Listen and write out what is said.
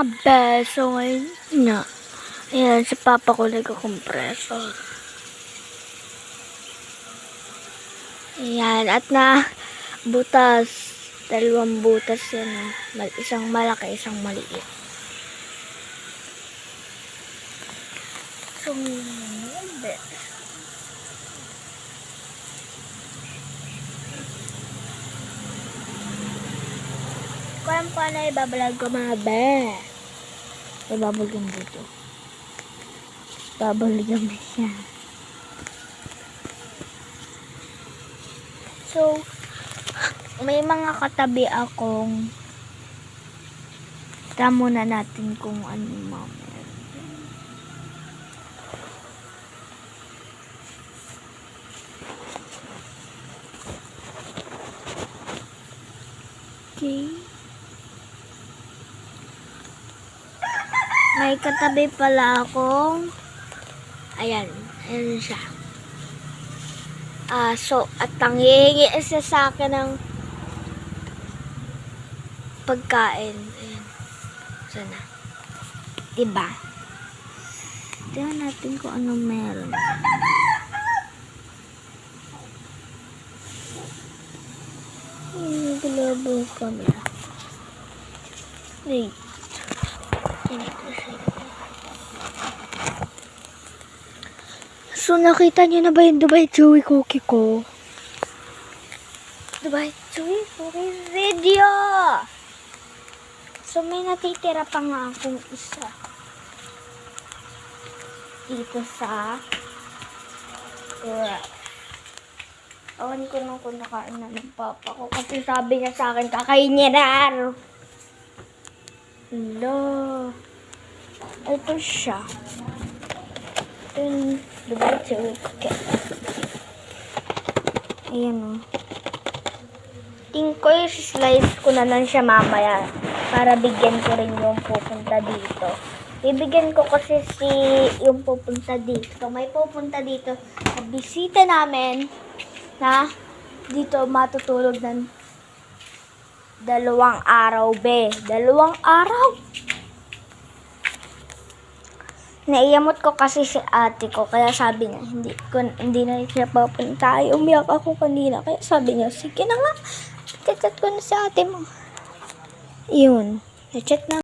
mga beso ngayon na. Ayan, si Papa ko nagka-compressor. Ayan, at na butas. 2 butas yan. Isang malaki, isang maliit. So, kung paano ibabalag ko mga be. Ibabalag dito. Babaligan mo siya. So, may mga katabi akong tamo na natin kung ano mga okay. May katabi pala akong ayan siya. So, at tangingi isa sa akin ng pagkain. Ayan. Sana. Diba? Tingnan natin kung ano meron. Global camera. Wait. So, nakita niyo na ba yung Dubai Chewy cookie ko? Dubai Chewy cookie video! So, may natitira pa nga akong isa. Dito sa awan ko nung kunakain na ng papa ko. Kasi sabi niya sa akin, kakainin na. Hello. Ito siya. Ito Dubai Chewy cookie. Ayan o. Tingin ko slice ko na lang siya mamaya. Para bigyan ko rin yung pupunta dito. Bibigyan ko kasi yung pupunta dito. May pupunta dito sa bisita namin na dito matutulog ng 2 araw, be. 2 araw. Naiyamot ko kasi si ate ko. Kaya sabi niya, hindi na siya papunta. Umiyak ako kanina. Kaya sabi niya, sige na nga. Chat ko na si ate mo. Yun. Na-chat na.